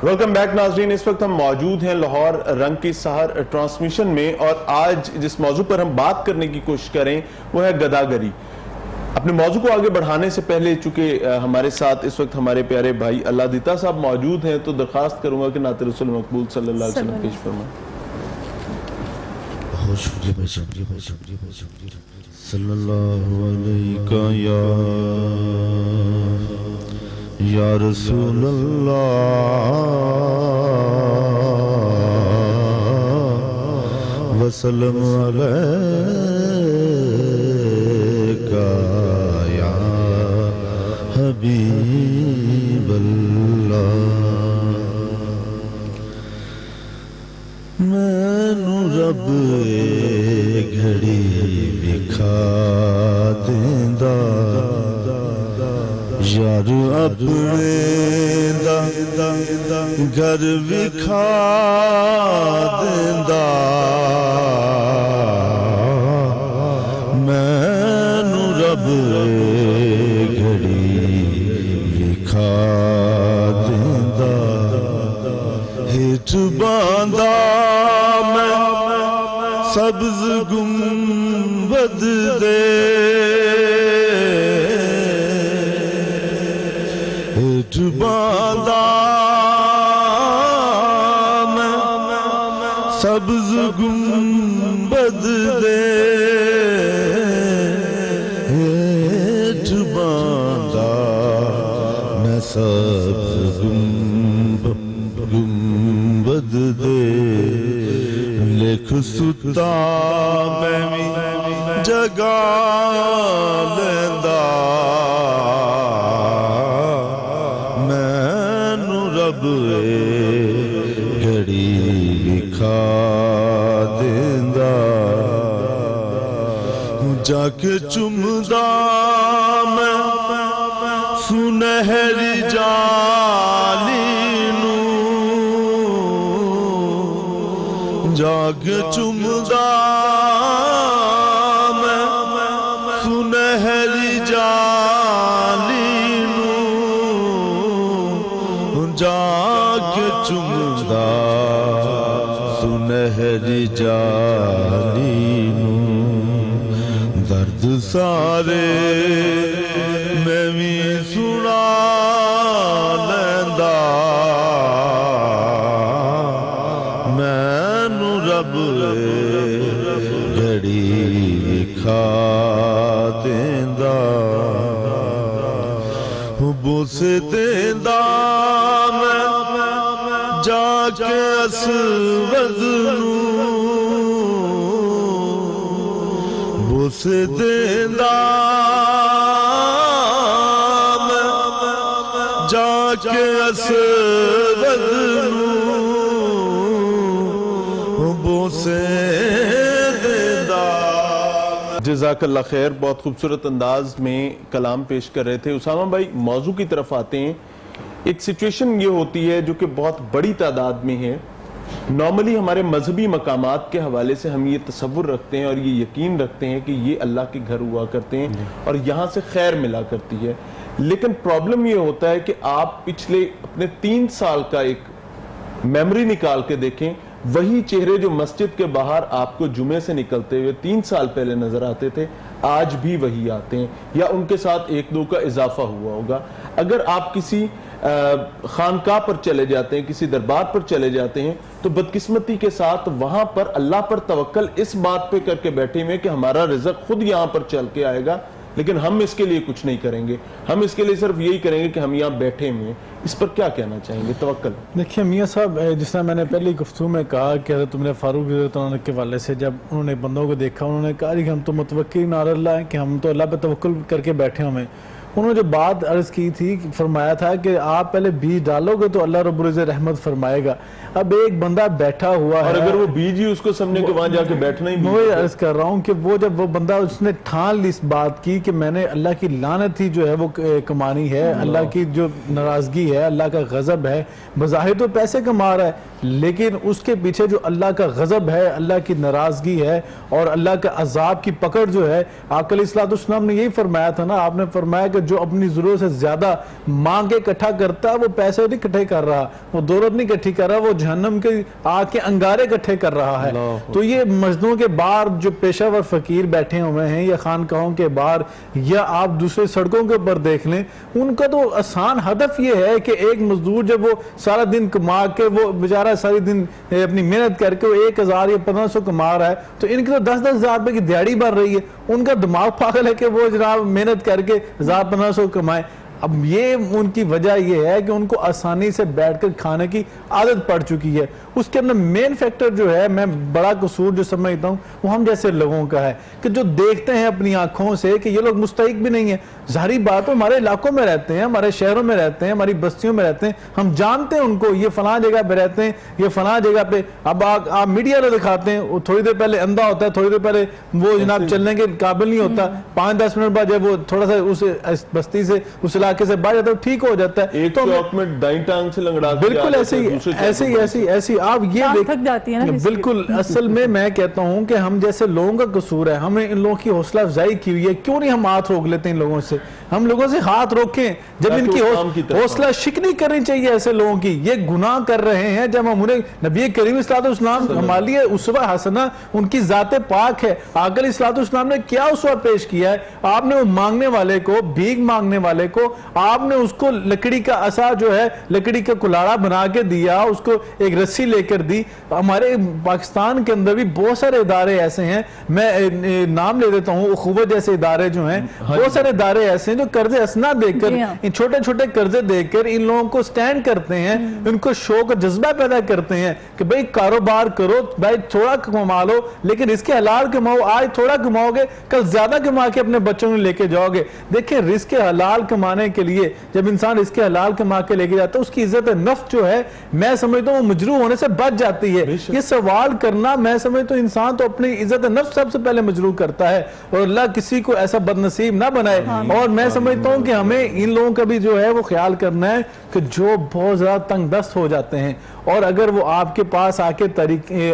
Welcome back ناظرین، اس وقت ہم موجود ہیں لاہور رنگ کی سحر ٹرانسمیشن میں، اور آج جس موضوع پر ہم بات کرنے کی کوشش کریں وہ ہے گداگری۔ اپنے موضوع کو آگے بڑھانے سے پہلے چونکہ ہمارے ساتھ اس وقت ہمارے پیارے بھائی اللہ دیتا صاحب موجود ہیں، تو درخواست کروں گا کہ نعت رسول مقبول صلی اللہ علیہ وسلم پیش فرمائیں۔ صلی اللہ علیہ یا رسول اللہ وسلم علیکہ یا حبیب اللہ۔ مینوں رب گھڑی وکھا دیندا یار اپنے دا گھر وکھا دیندا، مینوں رب گھڑی وکھا دیندا، ہیٹھ باندا میں سبز گنبد دے، ہیٹھ باندا میں سبز گنبد دے، ہیٹھ باندا میں سبز گنبد دے، لکھ ستا میں بھی جگا لیندا، مینوں رب گھڑی وکھا دیندا، جا کے چمدا میں سنہری جالی نوں، جاگ چمدا میں سنہری جالی نوں، جاگ چمدا سنہری جالی نوں، درد سارے میں بھی سنا لیندا، رب گھڑی وکھا دیندا، بوسے دیندا میں جا کے اسود نوں، بوسے دیندا میں جا کے اسود نوں، جزاک اللہ خیر۔ بہت خوبصورت انداز میں کلام پیش کر رہے تھے اسامہ بھائی۔ موضوع کی طرف آتے ہیں۔ ایک سچویشن یہ ہوتی ہے جو کہ بہت بڑی تعداد میں ہے۔ نارملی ہمارے مذہبی مقامات کے حوالے سے ہم یہ تصور رکھتے ہیں اور یہ یقین رکھتے ہیں کہ یہ اللہ کے گھر ہوا کرتے ہیں اور یہاں سے خیر ملا کرتی ہے، لیکن پرابلم یہ ہوتا ہے کہ آپ پچھلے اپنے 3 سال کا ایک میموری نکال کے دیکھیں، وہی چہرے جو مسجد کے باہر آپ کو جمعے سے نکلتے ہوئے 3 سال پہلے نظر آتے تھے، آج بھی وہی آتے ہیں یا ان کے ساتھ 1-2 کا اضافہ ہوا ہوگا۔ اگر آپ کسی خانقاہ پر چلے جاتے ہیں، کسی دربار پر چلے جاتے ہیں، تو بدقسمتی کے ساتھ وہاں پر اللہ پر توکل اس بات پہ کر کے بیٹھے ہوئے کہ ہمارا رزق خود یہاں پر چل کے آئے گا، لیکن ہم اس کے لیے کچھ نہیں کریں گے، ہم اس کے لیے صرف یہی کریں گے کہ ہم یہاں بیٹھے ہوئے ہیں۔ اس پر کیا کہنا چاہیں گے؟ توکل دیکھیے میاں صاحب، جس طرح میں نے پہلی گفتگو میں کہا کہ حضرت عمر فاروق رضی اللہ عنہ کے والے سے جب انہوں نے بندوں کو دیکھا، انہوں نے کہا کہ ہم تو متوکلین علی اللہ ہیں، کہ ہم تو اللہ پہ توکل کر کے بیٹھے ہوئے۔ انہوں نے جو بات عرض کی تھی، فرمایا تھا کہ آپ پہلے بیج ڈالو گے تو اللہ رب العزت رحمت فرمائے گا۔ اب ایک بندہ بیٹھا ہوا ہے، اور اگر وہ بیج ہی اس کو سمجھے کہ وہاں جا کے بیٹھنا ہی میں وہی عرض کر رہا ہوں کہ وہ جب وہ بندہ اس نے ٹھان لی اس بات کی کہ میں نے اللہ کی لعنت ہی جو ہے وہ کمانی ہے، اللہ کی جو ناراضگی ہے، اللہ کا غضب ہے، بظاہر تو پیسے کما رہا ہے لیکن اس کے پیچھے جو اللہ کا غضب ہے, اللہ کی ناراضگی ہے اور اللہ کا عذاب کی پکڑ جو ہے, آقا علیہ الصلوۃ والسلام نے یہی فرمایا تھا نا, آپ نے فرمایا کہ جو اپنی ضرورت سے زیادہ مانگ کے اکٹھا کرتا ہے وہ پیسے نہیں اکٹھے کر رہا, وہ دولت نہیں اکٹھی کر رہا, وہ جہنم کے آگ کے انگارے اکٹھے کر رہا ہے. تو یہ مسجدوں کے باہر جو پیشہ ور فقیر بیٹھے ہوئے ہیں یا خانقاہوں کے باہر یا آپ دوسرے سڑکوں کے اوپر دیکھ لیں, ان کا تو آسان ہدف یہ ہے کہ ایک مزدور جب وہ سارا دن کما کے وہ بیچارہ ساری دن اپنی محنت کر کے وہ 1000 یا 1500 کما رہا ہے, تو ان کی تو 10-10 ہزار روپے کی دیہڑی بن رہی ہے. ان کا دماغ پاگل ہے کہ وہ جناب محنت کر کے 1000-1500 کمائے. اب یہ ان کی وجہ یہ ہے کہ ان کو آسانی سے بیٹھ کر کھانے کی عادت پڑ چکی ہے. اس کے اندر مین فیکٹر جو ہے, میں بڑا قصور جو سمجھتا ہوں وہ ہم جیسے لوگوں کا ہے کہ جو دیکھتے ہیں اپنی آنکھوں سے کہ یہ لوگ مستحق بھی نہیں ہیں. ظاہری بات ہے, ہمارے علاقوں میں رہتے ہیں, ہمارے شہروں میں رہتے ہیں, ہماری بستیوں میں رہتے ہیں, ہم جانتے ہیں ان کو, یہ فلاں جگہ پہ رہتے ہیں, یہ فلاں جگہ پہ. اب آپ میڈیا میں دکھاتے ہیں, وہ تھوڑی دیر پہلے اندھا ہوتا ہے, تھوڑی دیر پہلے وہ جناب چلنے کے قابل نہیں ہوتا, 5-10 منٹ بعد جب وہ تھوڑا سا اس بستی سے اس علاقے سے باہر جاتا ہے ٹھیک ہو جاتا ہے. ایک چوک میں دائیں ٹانگ سے لنگڑا کے بالکل ایسی آپ یہ تھک جاتی ہے نا. بالکل اصل میں کہتا ہوں کہ ہم جیسے لوگوں کا قصور ہے, ہمیں ان لوگوں کی حوصلہ افزائی کی ہوئی ہے. کیوں نہیں ہم ہاتھ روک لیتے ان لوگوں سے, ہم لوگوں سے ہاتھ روکیں جب ان کی حوصلہ شکنی کرنی چاہیے ایسے لوگوں کی. یہ گناہ کر رہے ہیں جب ہم انہیں, نبی کریم صلی اللہ علیہ وسلم ہمارے لیے اسوہ حسنہ, ان کی ذات پاک ہے. آقا علیہ الصلوۃ والسلام نے کیا اسوہ پیش کیا ہے, آپ نے وہ مانگنے والے کو, بھیک مانگنے والے کو, آپ نے اس کو لکڑی کا عصا جو ہے لکڑی کا کلاڑا بنا کے دیا, اس کو ایک رسی لے کر دی. ہمارے پاکستان کے اندر بھی بہت سارے ادارے ایسے ہیں, میں نام لے دیتا ہوں, اخوت جیسے ادارے جو ہیں, بہت سارے ادارے ایسے ہیں جو قرض اسنا دے کر, ان چھوٹے چھوٹے قرضے دے کر ان لوگوں کو سٹینڈ کرتے ہیں, ان کو شوق اور جذبہ پیدا کرتے ہیں کہ بھئی کاروبار کرو, بھائی تھوڑا کما لو, لیکن اس کے حلال کماؤ, آج تھوڑا کماؤ گے کل زیادہ کما کے اپنے بچوں میں لے کے جاؤ گے. دیکھیں رزق حلال کمانے کے لیے جب انسان رزق حلال کما کے لے کے جاتا ہے, اس کی عزت نفس جو ہے میں سمجھتا ہوں وہ مجروح ہونے سے بچ جاتی ہے. یہ سوال کرنا میں سمجھتا ہوں انسان تو اپنی عزت نفس سب سے پہلے مجروح کرتا ہے, اور اللہ کسی کو ایسا بدنصیب نہ بنائے. اور میں سمجھتا ہوں کہ ہمیں ان لوگوں کا بھی جو ہے وہ خیال کرنا ہے کہ جو بہت زیادہ تنگ دست ہو جاتے ہیں, اور اگر وہ آپ کے پاس آ کے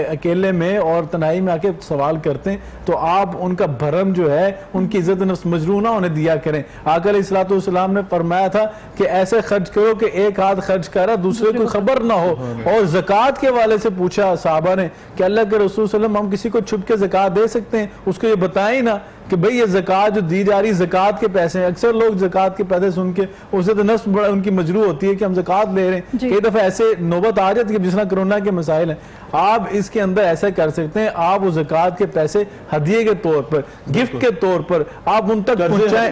اکیلے میں اور تنہائی میں آ کے سوال کرتے ہیں تو آپ ان کا بھرم جو ہے, ان کی عزت نفس مجروح نہ ہونے دیا کریں. آقا علیہ الصلوۃ والسلام نے فرمایا تھا کہ ایسے خرچ کرو کہ ایک ہاتھ خرچ کرا دوسرے کو خبر نہ ہو. اور زکوٰۃ کے والے سے پوچھا صحابہ نے کہ اللہ کے رسول صلی اللہ علیہ وسلم ہم کسی کو چھپ کے زکوٰۃ دے سکتے ہیں؟ اس کو یہ بتائیں نا کہ بھئی یہ زکوٰۃ جو دی جا رہی زکوٰۃ کے پیسے ہیں. اکثر لوگ زکوٰۃ کے پیسے سن کے اسے تو نفس بڑا ان کی مجروح ہوتی ہے کہ ہم زکوٰۃ لے رہے ہیں. کئی دفعہ ایسے نوبت آ جاتی ہے جس طرح کرونا کے مسائل ہیں. آپ اس کے اندر ایسا کر سکتے ہیں, آپ وہ زکوٰۃ کے پیسے ہدیے کے طور پر, گفٹ کے طور پر آپ ان تک پہنچائیں.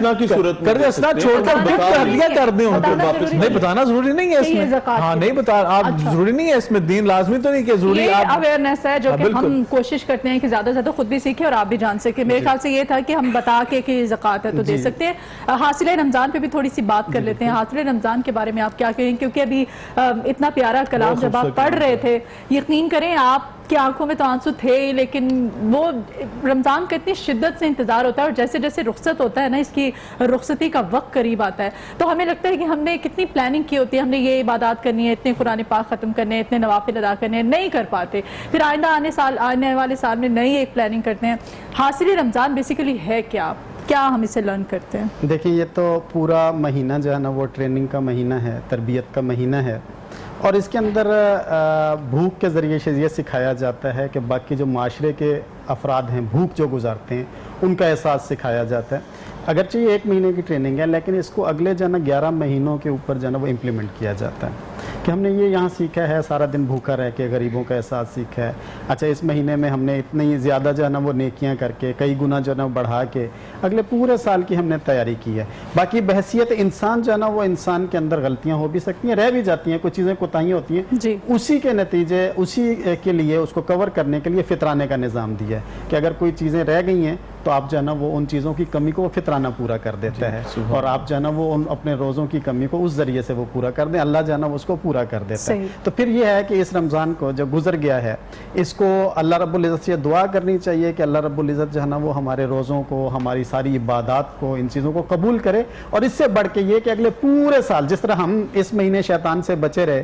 قرض اسنا چھوڑ کر گفٹ ہدیہ کر دیں ان کو. نہیں بتانا ضروری نہیں ہے اس میں, ہاں نہیں بتا, آپ ضروری نہیں ہے اس میں, دین لازمی تو نہیں کہ ضروری. اویئرنیس ہے جو کہ ہم کوشش کرتے ہیں کہ زیادہ سے زیادہ خود بھی سیکھیں اور آپ بھی جان سکیں. میرے خیال سے یہ تھا کہ ہم بتا کے کہ زکوٰۃ ہے تو دے سکتے ہیں. حاصل رمضان پہ بھی تھوڑی سی بات کر لیتے ہیں. حاصل رمضان کے بارے میں آپ کیا کہیں, کیونکہ ابھی اتنا پیارا کلام جب آپ پڑھ رہے تھے, یقین کریں آپ کی آنکھوں میں تو آنسو تھے, لیکن وہ رمضان کا اتنی شدت سے انتظار ہوتا ہے, اور جیسے جیسے رخصت ہوتا ہے نا, اس کی رخصتی کا وقت قریب آتا ہے, تو ہمیں لگتا ہے کہ ہم نے کتنی پلاننگ کی ہوتی ہے, ہم نے یہ عبادات کرنی ہے, اتنے قرآن پاک ختم کرنے ہیں, اتنے نوافل ادا کرنے ہیں, نہیں کر پاتے. پھر آنے والے سال میں نئی ایک پلاننگ کرتے ہیں. حاصل رمضان بیسیکلی ہے کیا ہم اسے لرن کرتے ہیں؟ دیکھیں یہ تو پورا مہینہ جو ہے نا وہ ٹریننگ کا مہینہ ہے, تربیت کا مہینہ ہے, اور اس کے اندر بھوک کے ذریعے سے یہ سکھایا جاتا ہے کہ باقی جو معاشرے کے افراد ہیں بھوک جو گزارتے ہیں ان کا احساس سکھایا جاتا ہے. اگرچہ یہ 1 مہینے کی ٹریننگ ہے, لیکن اس کو اگلے جو ہے نا 11 مہینوں کے اوپر جو ہے نا وہ امپلیمنٹ کیا جاتا ہے کہ ہم نے یہ یہاں سیکھا ہے, سارا دن بھوکا رہ کے غریبوں کا احساس سیکھا ہے. اچھا اس مہینے میں ہم نے اتنی زیادہ جو ہے نا وہ نیکیاں کر کے کئی گنا جو ہے نا بڑھا کے اگلے پورے سال کی ہم نے تیاری کی ہے. باقی بحیثیت انسان جو ہے نا وہ انسان کے اندر غلطیاں ہو بھی سکتی ہیں, رہ بھی جاتی ہیں, کچھ چیزیں کوتاہیاں ہوتی ہیں, اسی کے نتیجے اسی کے لیے اس کو کور کرنے کے لیے فطرانے کا نظام دیا ہے کہ اگر کوئی چیزیں رہ گئی ہیں تو آپ جو ہے نا وہ ان چیزوں کی کمی کو وہ فطرانہ پورا کر دیتا ہے, اور آپ جو ہے نا وہ ان اپنے روزوں کی کمی کو اس ذریعے سے وہ پورا کر دیں, اللہ جو ہے نا اس کو پورا کر دیتا ہے. تو پھر یہ ہے کہ اس رمضان کو جو گزر گیا ہے اس کو اللہ رب العزت سے دعا کرنی چاہیے کہ اللہ رب العزت جو ہے نا وہ ہمارے روزوں کو, ہماری ساری عبادات کو, ان چیزوں کو قبول کرے. اور اس سے بڑھ کے یہ کہ اگلے پورے سال جس طرح ہم اس مہینے شیطان سے بچے رہے,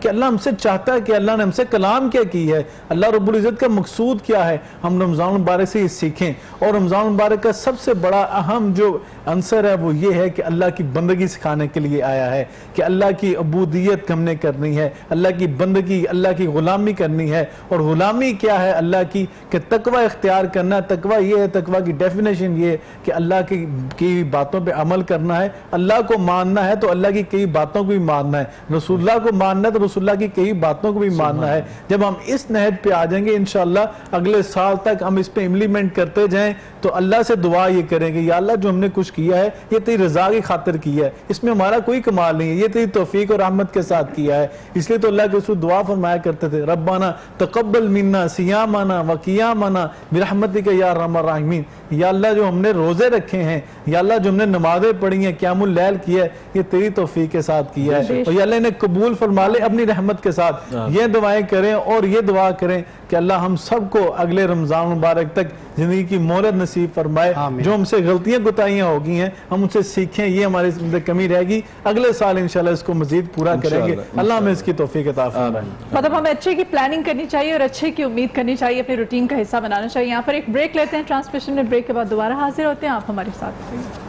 کہ اللہ ہم سے چاہتا ہے کہ اللہ نے ہم سے کلام کیا کی ہے, اللہ رب العزت کا مقصود کیا ہے, ہم رمضان مبارک سے یہ سیکھیں. اور رمضان مبارک کا سب سے بڑا اہم جو عنصر ہے وہ یہ ہے کہ اللہ کی بندگی سکھانے کے لیے آیا ہے, کہ اللہ کی عبودیت ہم نے کرنی ہے, اللہ کی بندگی, اللہ کی غلامی کرنی ہے. اور غلامی کیا ہے اللہ کی, کہ تقوی اختیار کرنا ہے. تقوی یہ ہے, تقوی کی ڈیفینیشن یہ ہے کہ اللہ کی باتوں پہ عمل کرنا ہے. اللہ کو ماننا ہے تو اللہ کی کئی باتوں کو بھی ماننا ہے, رسول اللہ کو ماننا ہے تو رسول اللہ کی کئی باتوں کو بھی ماننا ہے. جب ہم اس نہج پہ آ جائیں گے انشاءاللہ اگلے سال تک ہم اس پہ امپلیمنٹ کرتے جائیں, تو اللہ سے دعا یہ کریں گے, یا اللہ جو ہم نے کچھ کیا ہے یہ تیری رضا کی خاطر کیا ہے, اس میں ہمارا کوئی کمال نہیں ہے, یہ تیری توفیق اور رحمت کے ساتھ کیا ہے. اس لیے تو اللہ کے رسول دعا فرمایا کرتے تھے, ربنا تقبل منا صیامنا وقیامنا برحمتک یا ارحم الراحمین. یا اللہ جو ہم نے روزے رکھے ہیں, یا اللہ جو ہم نے نمازیں پڑھی ہیں, قیام اللیل کیا ہے, یہ تیری توفیق کے ساتھ کیا ہے, اور یا اللہ انہیں قبول فرما لے اپنی رحمت کے ساتھ. یہ دعائیں کریں اور یہ دعا کریں کہ اللہ ہم سب کو اگلے رمضان مبارک تک زندگی کی مہلت نصیب فرمائے. جو ہم سے غلطیاں کوتاہیاں ہو گئی ہیں ہم ان سے سیکھیں, یہ ہماری زندگی کمی رہ گی, اگلے سال انشاءاللہ اس کو مزید پورا کریں گے. اللہ ہمیں اس کی توفیق عطا فرمائے. مطلب ہمیں اچھے کی پلاننگ کرنی چاہیے اور اچھے کی امید کرنی چاہیے, اپنے روٹین کا حصہ بنانا چاہیے. یہاں پر ایک بریک لیتے ہیں, ٹرانسمیشن میں بریک کے بعد دوبارہ حاضر ہوتے ہیں, آپ ہمارے ساتھ رہیں.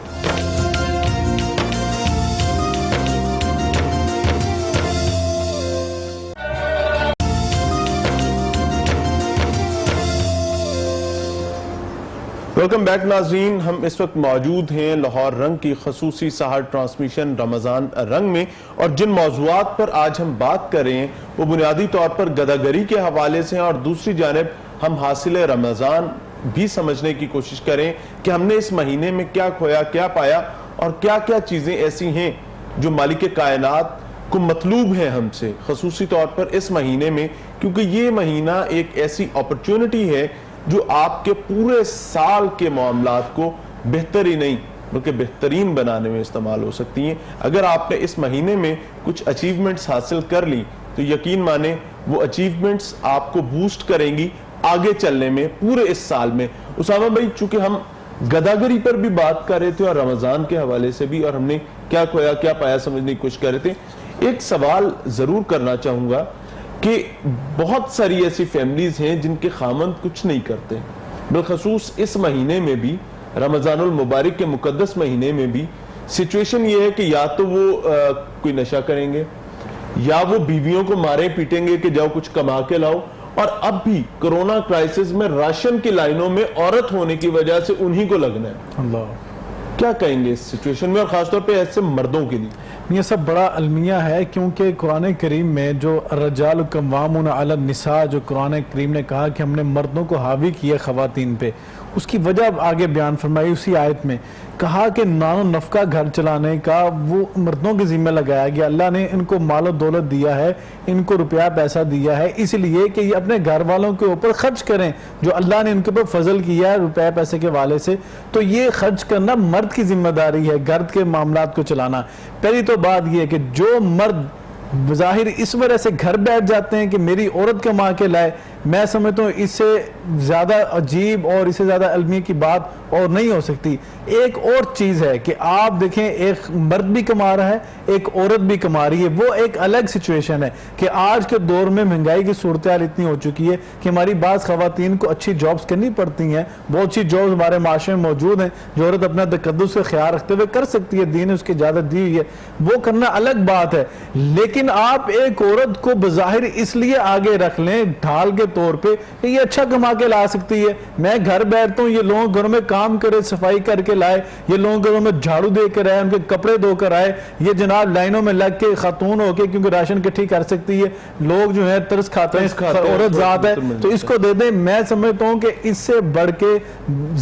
ویلکم بیک ناظرین, ہم اس وقت موجود ہیں لاہور رنگ کی خصوصی سحر ٹرانسمیشن رمضان رنگ میں, اور جن موضوعات پر آج ہم بات کر رہے ہیں وہ بنیادی طور پر گداگری کے حوالے سے ہیں, اور دوسری جانب ہم حاصل رمضان بھی سمجھنے کی کوشش کریں کہ ہم نے اس مہینے میں کیا کھویا, کیا پایا, اور کیا کیا چیزیں ایسی ہیں جو مالک کائنات کو مطلوب ہیں ہم سے, خصوصی طور پر اس مہینے میں, کیونکہ یہ مہینہ ایک ایسی اپرچونٹی ہے جو آپ کے پورے سال کے معاملات کو بہتر ہی نہیں بلکہ بہترین بنانے میں استعمال ہو سکتی ہیں. اگر آپ نے اس مہینے میں کچھ اچیومنٹس حاصل کر لی تو یقین مانیں وہ اچیومنٹس آپ کو بوسٹ کریں گی آگے چلنے میں پورے اس سال میں. اسامہ بھائی, چونکہ ہم گداگری پر بھی بات کر رہے تھے اور رمضان کے حوالے سے بھی, اور ہم نے کیا کھویا کیا پایا سمجھنے کی کوشش کر رہے تھے, ایک سوال ضرور کرنا چاہوں گا کہ بہت ساری ایسی فیملیز ہیں جن کے خامند کچھ نہیں کرتے, بالخصوص اس مہینے میں بھی, رمضان المبارک کے مقدس مہینے میں بھی سچویشن یہ ہے کہ یا تو وہ کوئی نشہ کریں گے, یا وہ بیویوں کو مارے پیٹیں گے کہ جاؤ کچھ کما کے لاؤ. اور اب بھی کرونا کرائسس میں راشن کی لائنوں میں عورت ہونے کی وجہ سے انہی کو لگنا ہے. اللہ, کیا کہیں گے اس سچویشن میں, اور خاص طور پہ ایسے مردوں کے لیے؟ یہ سب بڑا المیہ ہے, کیونکہ قرآن کریم میں جو الرجال قوامون علی النساء جو قرآن کریم نے کہا کہ ہم نے مردوں کو حاوی کیا خواتین پہ, اس کی وجہ آگے بیان فرمائی اسی آیت میں. کہا کہ نان و نفقہ گھر چلانے کا وہ مردوں کے ذمہ لگایا گیا. اللہ نے ان کو مال و دولت دیا ہے, ان کو روپیہ پیسہ دیا ہے اس لیے کہ یہ اپنے گھر والوں کے اوپر خرچ کریں, جو اللہ نے ان کے اوپر فضل کیا ہے روپیہ پیسے کے والے سے. تو یہ خرچ کرنا مرد کی ذمہ داری ہے, گھر کے معاملات کو چلانا. پہلی تو بات یہ ہے کہ جو مرد بظاہر اس وجہ سے گھر بیٹھ جاتے ہیں کہ میری عورت کما کے لائے, میں سمجھتا ہوں اس سے زیادہ عجیب اور اس سے زیادہ علمی کی بات اور نہیں ہو سکتی. ایک اور چیز ہے کہ آپ دیکھیں ایک مرد بھی کما رہا ہے, ایک عورت بھی کما رہی ہے, وہ ایک الگ سچویشن ہے کہ آج کے دور میں مہنگائی کی صورتحال اتنی ہو چکی ہے کہ ہماری بعض خواتین کو اچھی جابز کرنی پڑتی ہیں. بہت اچھی جابز ہمارے معاشرے میں موجود ہیں جو عورت اپنا تقدس کا خیال رکھتے ہوئے کر سکتی ہے, دین نے اس کی اجازت دی ہوئی ہے, وہ کرنا الگ بات ہے. لیکن آپ ایک عورت کو بظاہر اس لیے آگے رکھ لیں ڈھال کے طور پہ کہ یہ اچھا کما کے لا سکتی ہے, میں گھر بیٹھتا ہوں, یہ لوگوں گھروں میں کام کرے, صفائی کر کے لائے, یہ لوگوں گھروں میں جھاڑو دے کر آئے, ان کے کپڑے دھو کر آئے, یہ جناب لائنوں میں لگ کے خاتون ہو کے کیونکہ راشن اکٹھی کر سکتی ہے, لوگ جو ہے ترس کھاتے ہیں, عورت ذات ہے تو اس کو دے دیں. میں سمجھتا ہوں کہ اس سے بڑھ کے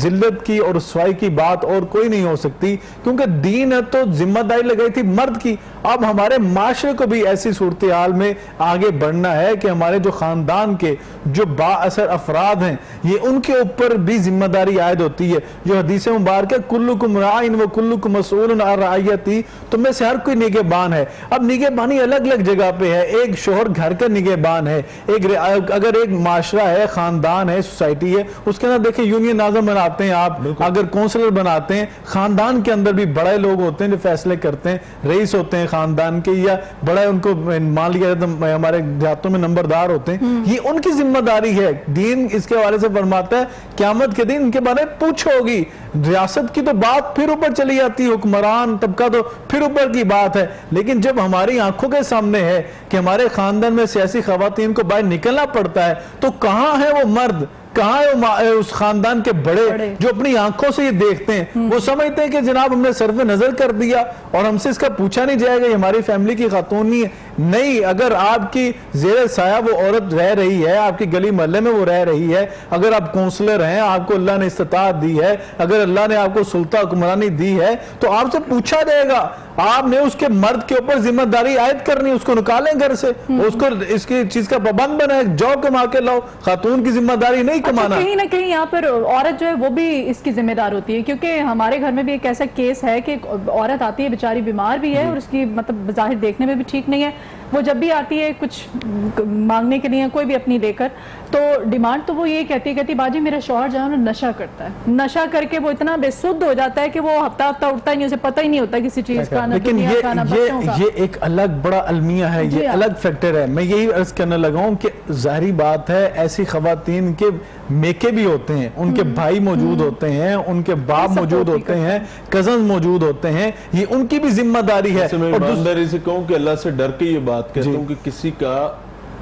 ذلت کی اور رسوائی کی بات اور کوئی نہیں ہو سکتی, کیونکہ دین ہے تو ذمہ داری لگائی تھی مرد کی. اب ہمارے معاشرے کو بھی ایسی صورتحال میں آگے بڑھنا ہے کہ ہمارے جو خاندان کے جو با اثر افراد ہیں یہ ان کے اوپر بھی ذمہ داری عائد ہوتی ہے. جو حدیث مبارک ہے کلکم راعٍ و کلکم مسئول عن رعیتہ، تم میں سے ہر کوئی نگہبان ہے. اب نگہبانی الگ الگ جگہ پہ ہے. ایک شوہر گھر کا نگہبان ہے، اگر ایک معاشرہ ہے، خاندان ہے، سوسائٹی ہے، اس کے اندر دیکھیں یونین ناظم بناتے ہیں آپ، اگر کونسلر بناتے ہیں، خاندان کے اندر بھی بڑے لوگ ہوتے ہیں جو فیصلے کرتے ہیں، رئیس ہوتے ہیں خاندان کے، یا بڑا ان کو مان لیا ہمارے دیہاتوں میں نمبردار ہوتے ہیں. یہ ان کی ذمہ داری ہے. دین اس کے حوالے سے فرماتا ہے قیامت کے دن ان کے بارے میں پوچھو گی. ریاست کی تو بات پھر اوپر چلی جاتی ہے، حکمران طبقہ تو پھر اوپر کی بات ہے، لیکن جب ہماری آنکھوں کے سامنے ہے کہ ہمارے خاندان میں سیاسی خواتین کو باہر نکلنا پڑتا ہے تو کہاں ہے وہ مرد، کہاں ہے اس خاندان کے بڑے جو اپنی آنکھوں سے یہ دیکھتے ہیں؟ وہ سمجھتے ہیں کہ جناب ہم نے صرف نظر کر دیا اور ہم سے اس کا پوچھا نہیں جائے گا، یہ ہماری فیملی کی خاتون نہیں ہے. نہیں، اگر آپ کی زیر سایہ وہ عورت رہ رہی ہے، آپ کی گلی محلے میں وہ رہ رہی ہے، اگر آپ کونسلر ہیں، آپ کو اللہ نے استطاعت دی ہے، اگر اللہ نے آپ کو سلطہ حکمرانی دی ہے تو آپ سے پوچھا جائے گا. آپ نے اس کے مرد کے اوپر ذمہ داری عائد کرنی، اس کو نکالیں گھر سے، اس کو اس کی چیز کا پابند بنائیں، جاب کما کے لاؤ. خاتون کی ذمہ داری نہیں کمانا. کہیں نہ کہیں یہاں پر عورت جو ہے وہ بھی اس کی ذمہ دار ہوتی ہے، کیونکہ ہمارے گھر میں بھی ایک ایسا کیس ہے کہ عورت آتی ہے، بیچاری بیمار بھی ہے اور اس کی مطلب بظاہر دیکھنے میں بھی ٹھیک نہیں ہے. وہ جب بھی آتی ہے کچھ مانگنے کے لیے کوئی بھی اپنی لے کر، تو ڈیمانڈ تو وہ یہ کہتی باجی میرا شوہر جو ہے نشہ کرتا ہے، نشہ کر کے وہ اتنا بے سدھ ہو جاتا ہے کہ وہ ہفتہ اٹھتا ہی نہیں، اسے پتہ ہی نہیں ہوتا کسی چیز کا، نہ لیکن دنیا کا نہ بچوں کا. یہ ایک الگ بڑا المیہ ہے، یہ الگ فیکٹر ہے. میں یہی عرض کرنے لگا ہوں کہ ظاہری بات ہے ایسی خواتین کے میکے بھی ہوتے ہیں، ان کے بھائی موجود ہوتے ہیں، ان کے باپ موجود ہوتے ہیں، کزنز موجود ہوتے ہیں، یہ ان کی بھی ذمہ داری ہے. میں ایمانداری سے کہوں کہ اللہ سے ڈر کے یہ بات کہتا ہوں کہ کسی کا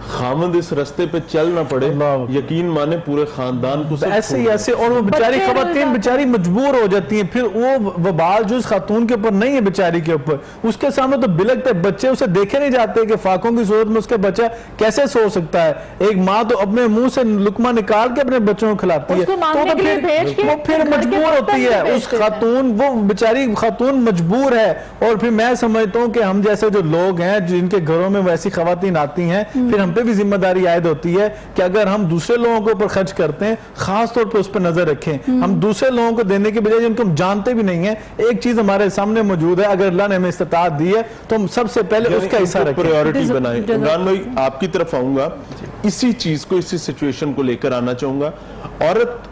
خامد اس رستے پہ چل نہ پڑے، یقین مانے پورے خاندان کو ایسے ہی ایسے. اور وہ بیچاری خواتین بیچاری مجبور ہو جاتی ہیں، پھر وہ وبال جو اس خاتون کے اوپر نہیں ہے بیچاری کے اوپر، اس کے سامنے تو بلکتے بچے اسے دیکھے نہیں جاتے کہ فاقوں کی صورت میں اس کا بچہ کیسے سو سکتا ہے. ایک ماں تو اپنے منہ سے لقمہ نکال کے اپنے بچوں کو کھلاتی ہے، تو وہ پھر مجبور ہوتی ہے اس خاتون، وہ بیچاری خاتون مجبور ہے. اور پھر میں سمجھتا ہوں کہ ہم جیسے جو لوگ ہیں جن کے گھروں میں ویسی خواتین آتی ہیں، پھر ہم پہ بھی ذمہ داری عائد ہوتی ہے کہ اگر ہم دوسرے لوگوں کے اوپر خرچ کرتے ہیں خاص طور پہ اس پہ نظر رکھیں. ہم دوسرے لوگوں کو دینے کے بجائے جن کو ہم جانتے بھی نہیں ہیں، ایک چیز ہمارے سامنے موجود ہے، اگر اللہ نے ہمیں استطاعت دی ہے تو ہم سب سے پہلے اس کا حصہ رکھیں، پریورٹی بنائیں. عمران بھائی آپ کی طرف آؤں گا، اسی چیز کو اسی سچویشن کو لے کر آنا چاہوں گا. عورت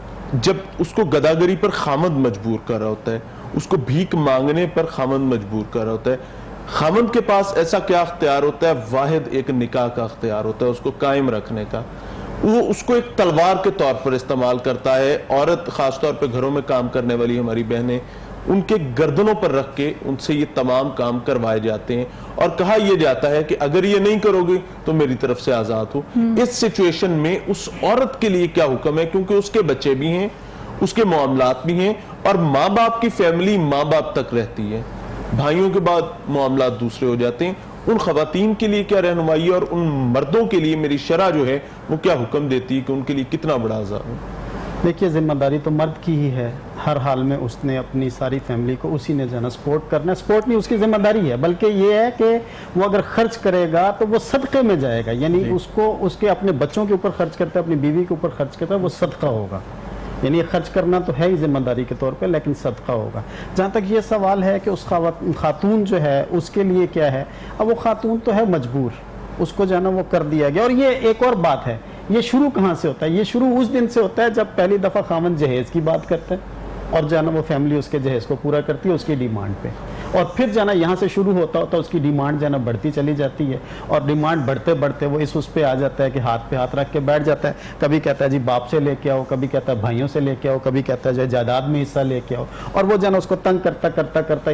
جب اس کو گداگری پر خامد مجبور کر رہا ہوتا ہے، اس کو بھیک مانگنے پر خامد مجبور کر رہا ہوتا ہے، خامد کے پاس ایسا کیا اختیار ہوتا ہے؟ واحد ایک نکاح کا اختیار ہوتا ہے، اس کو قائم رکھنے کا. وہ اس کو ایک تلوار کے طور پر استعمال کرتا ہے. عورت خاص طور پہ گھروں میں کام کرنے والی ہماری بہنیں، ان کے گردنوں پر رکھ کے ان سے یہ تمام کام کروائے جاتے ہیں اور کہا یہ جاتا ہے کہ اگر یہ نہیں کرو گے تو میری طرف سے آزاد ہو. اس سچویشن میں اس عورت کے لیے کیا حکم ہے؟ کیونکہ اس کے بچے بھی ہیں، اس کے معاملات بھی ہیں، اور ماں باپ کی فیملی ماں باپ تک رہتی ہے، بھائیوں کے بعد معاملات دوسرے ہو جاتے ہیں. ان خواتین کے لیے کیا رہنمائی اور ان مردوں کے لیے میری شرع جو ہے وہ کیا حکم دیتی ہے کہ ان کے لیے کتنا بڑا عذاب ہے؟ دیکھیے ذمہ داری تو مرد کی ہی ہے، ہر حال میں اس نے اپنی ساری فیملی کو اسی نے جانا سپورٹ کرنا ہے. سپورٹ نہیں، اس کی ذمہ داری ہے، بلکہ یہ ہے کہ وہ اگر خرچ کرے گا تو وہ صدقے میں جائے گا. یعنی اس کو اس کے اپنے بچوں کے اوپر خرچ کرتا ہے، اپنی بیوی کے اوپر خرچ کرتا ہے، وہ صدقہ ہوگا. یعنی خرچ کرنا تو ہے ہی ذمہ داری کے طور پہ، لیکن صدقہ ہوگا. جہاں تک یہ سوال ہے کہ اس خاتون جو ہے اس کے لیے کیا ہے، اب وہ خاتون تو ہے مجبور، اس کو جو ہے نا وہ کر دیا گیا. اور یہ ایک اور بات ہے، یہ شروع کہاں سے ہوتا ہے؟ یہ شروع اس دن سے ہوتا ہے جب پہلی دفعہ خاوند جہیز کی بات کرتا ہے اور جو ہے نا وہ فیملی اس کے جہیز کو پورا کرتی ہے اس کی ڈیمانڈ پہ، اور پھر جو ہے نا یہاں سے شروع ہوتا اس کی ڈیمانڈ جو ہے نا بڑھتی چلی جاتی ہے. اور ڈیمانڈ بڑھتے بڑھتے وہ اس پہ آ جاتا ہے کہ ہاتھ پہ ہاتھ رکھ کے بیٹھ جاتا ہے. کبھی کہتا ہے جی باپ سے لے کے آؤ، کبھی کہتا ہے بھائیوں سے لے کے آؤ، کبھی کہتا ہے جو جائیداد میں حصہ لے کے آؤ. اور وہ جو ہے نا اس کو تنگ کرتا کرتا کرتا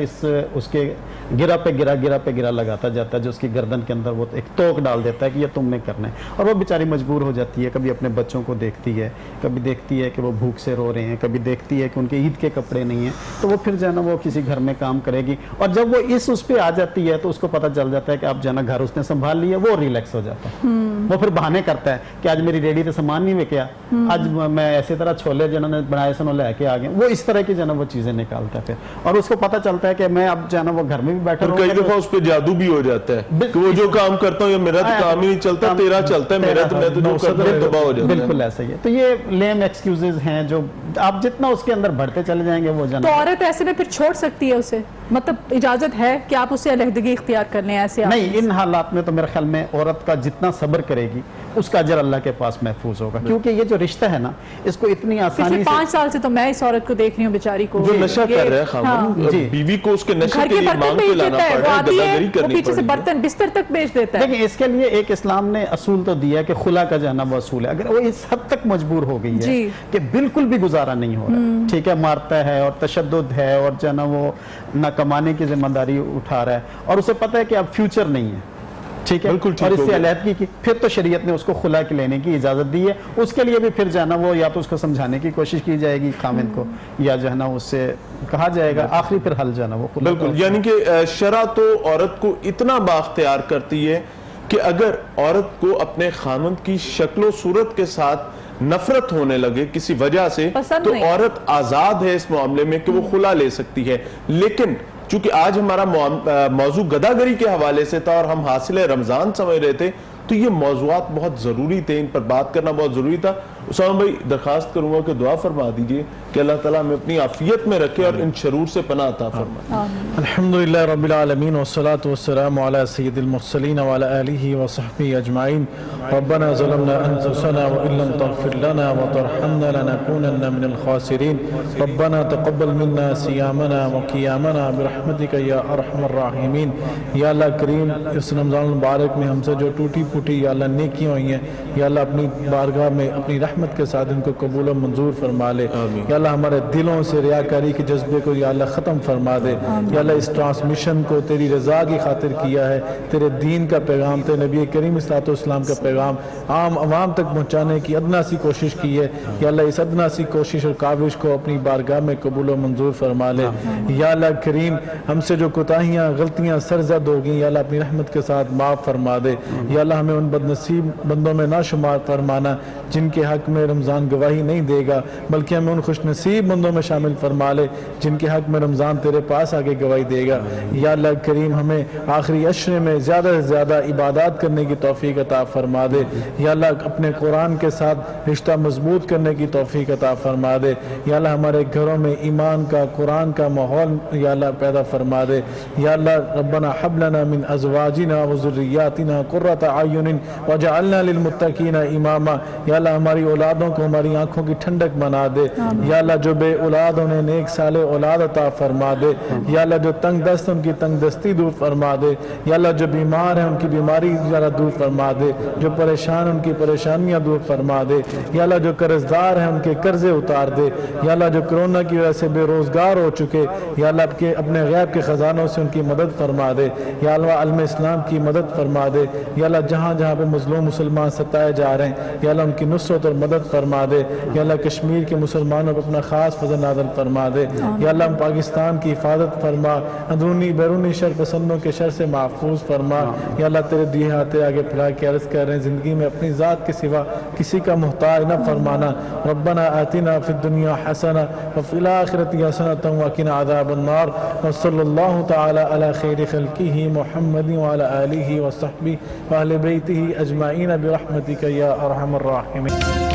اس کے گرا پہ گرا لگاتا جاتا ہے، جو اس کی گردن کے اندر وہ ایک توک ڈال دیتا ہے کہ یہ تم نے کرنا ہے. اور وہ بیچاری مجبور ہو جاتی ہے، کبھی اپنے بچوں کو دیکھتی ہے، کبھی دیکھتی ہے کہ وہ بھوک سے رو رہے ہیں، کبھی دیکھتی ہے کہ ان کے عید کے کپڑے نہیں ہیں، تو وہ پھر جو ہے نا وہ کسی گھر میں کام کرے گی. اور جب وہ اس پہ آ جاتی ہے تو اس کو پتہ چل جاتا ہے کہ اب جو ہے نا گھر اس نے سنبھال لیا, وہ ریلیکس ہو جاتا ہے. وہ پھر بہانے کرتا ہے کہ آج میری ریڈی تے سامان نہیں وکیا, آج میں ایسی طرح چھولے جنہوں نے بنائے سنوں لے کے آ گئے. وہ اس طرح کی جو ہے نا وہ چیزیں نکالتا ہے پھر, اور اس کو پتہ چلتا ہے کہ میں اب جو ہے نا وہ گھر میں بھی بیٹھا اور کئی دفعہ اس پہ جادو بھی ہو جاتا ہے کہ وہ جو کام کرتا ہوں یہ میرا تو کام ہی نہیں چلتا, تیرا چلتا ہے, میرا تو میں تو جو کرتا ہوں تباہ ہو جاتا ہے. بالکل ایسا ہی ہے. تو یہ لیم ایکسکیوزز ہیں جو آپ جتنا اس کے اندر بڑھتے چلے جائیں گے وہ تو عورت ایسے میں پھر چھوڑ سکتی ہے اسے, مطلب اجازت ہے کہ آپ اسے علیحدگی اختیار کر لیں ایسے؟ نہیں, ان حالات میں تو میرے خیال میں عورت کا جتنا صبر کرے گی اس کا اجر اللہ کے پاس محفوظ ہوگا, کیونکہ یہ جو رشتہ ہے نا اس کو اتنی آسانی پچھلے 5 سال سے تو میں اس عورت کو دیکھ رہی ہوں بیچاری کو جو نشہ کر رہا ہے خامن, بیوی کو اس کے نشے کے لیے مانگ کے لانا پڑ رہا ہے, گداگری کرنی پڑ رہی ہے, پیچھے سے برتن بستر تک بیچ دیتا ہے. لیکن اس کے لیے ایک اسلام نے اصول تو دیا ہے کہ خلا کا جانا وہ اصول ہے. اگر وہ اس حد تک مجبور ہو گئی ہے کہ بالکل بھی گزارا نہیں ہو رہا, ٹھیک ہے, مارتا ہے اور تشدد ہے اور جو ہے نا وہ نہ کمانے کی ذمہ داری اٹھا رہا ہے اور اسے پتہ ہے کہ اب فیوچر نہیں ہے, ٹھیک ہے, اور اس سے علیحدگی کی, پھر تو شریعت نے اس کو خلا کے لینے کی اجازت دی ہے. اس کے لیے بھی پھر جانا وہ یا تو اس کو سمجھانے کی کوشش کی جائے گی خامند کو, یا جو ہے نا اس سے کہا جائے گا, آخری پھر حل جانا وہ خلا. بالکل, یعنی کہ شرع تو عورت کو اتنا بااختیار کرتی ہے کہ اگر عورت کو اپنے خامند کی شکل و صورت کے ساتھ نفرت ہونے لگے کسی وجہ سے تو عورت آزاد ہے اس معاملے میں کہ وہ خلا لے سکتی ہے. لیکن چونکہ آج ہمارا موضوع گداگری کے حوالے سے تھا اور ہم حاصل رمضان سمجھ رہے تھے, تو یہ موضوعات بہت ضروری تھے, ان پر بات کرنا بہت ضروری تھا. اسامہ بھائی درخواست کروں گا کہ دعا فرما دیجئے کہ اللہ تعالیٰ ہمیں اپنی عافیت میں رکھے اور ان شرور سے پناہ عطا فرمائے. الحمدللہ رب العالمین والصلاة والسلام علی سید المرسلین وعلی آلہ وصحبہ اجمعین. ربنا ظلمنا انفسنا وان لم تغفر لنا وترحمنا لنكونن من الخاسرین. ربنا تقبل منا صیامنا وقیامنا برحمتک یا ارحم الراحمین. یا اللہ کریم, اس رمضان المبارک میں ہم سے جو ٹوٹی پھوٹی یا اللہ نیکیاں ہوئی ہیں, یا اللہ اپنی بارگاہ میں اپنی رحمت کے ساتھ ان کو قبول و منظور فرما لے. یا اللہ ہمارے دلوں سے ریاکاری کے جذبے کو یا اللہ ختم فرما دے. یا اللہ اس ٹرانسمیشن کو تیری رضا کی خاطر کیا ہے, تیرے دین کا پیغام, تیرے نبی کریم صلی اللہ علیہ وسلم کا پیغام عام عوام تک پہنچانے کی ادنا سی کوشش کی ہے. یا اللہ اس ادنا سی کوشش اور کاوش کو اپنی بارگاہ میں قبول و منظور فرما لے. یا اللہ کریم ہم سے جو کوتاہیاں غلطیاں سرزد ہو گئیں یا اللہ اپنی رحمت کے ساتھ معاف فرما دے. یا اللہ ہمیں ان بدنصیب بندوں میں نہ شمار فرمانا جن کے حق میں رمضان گواہی نہیں دے گا, بلکہ ہمیں ان خوش نصیب بندوں میں شامل فرما لے جن کے حق میں رمضان تیرے پاس آگے گواہی دے گا. یا اللہ کریم ہمیں آخری عشرے میں زیادہ سے زیادہ عبادات کرنے کی توفیق عطا فرما دے. یا اللہ اپنے قرآن کے ساتھ رشتہ مضبوط کرنے کی توفیق عطا فرما دے. یا اللہ ہمارے گھروں میں ایمان کا, قرآن کا ماحول یا اللہ پیدا فرما دے. یا اللہ ربنا حب لنا من ازواجنا وذریاتنا قرۃ اعین وجعلنا للمتقین اماما. یا اللہ ہماری اولادوں کو ہماری آنکھوں کی ٹھنڈک بنا دے. یا اللہ جو بے اولاد انہیں نیک صالح اولاد عطا فرما دے. یا اللہ جو تنگ دست ان کی تنگ دستی دور فرما دے. یا اللہ جو بیمار ہیں ان کی بیماری دور فرما دے. جو پریشان ان کی پریشانیاں دور فرما دے. یا اللہ جو قرضدار ہیں ان کے قرضے اتار دے. یا اللہ جو کرونا کی وجہ سے بے روزگار ہو چکے, یا اللہ اپنے غیب کے خزانوں سے ان کی مدد فرما دے. یا اللہ عالم اسلام کی مدد فرما دے. یا اللہ جہاں جہاں پہ مظلوم مسلمان ستائے جا رہے ہیں یا اللہ ان کی نصرت اور مدد فرما دے. یا اللہ کشمیر کے مسلمانوں پر اپنا خاص فضل نازل فرما دے. یا اللہ پاکستان کی حفاظت فرما, اندرونی بیرونی شر پسندوں کے شر سے محفوظ فرما. یا اللہ تیرے دیے ہاتھے آگے پھیلا کے عرض کر رہے ہیں زندگی میں اپنی ذات کے سوا کسی کا محتاج نہ فرمانا. ربنا آتنا فی الدنیا حسنہ وفی الآخرۃ حسنۃ وقنا عذاب النار. وصلی اللہ تعالی علی خیر خلقہ محمد وعلی آلہ وصحبہ واہل بیتہ اجمعین برحمتک یا ارحم الراحمین.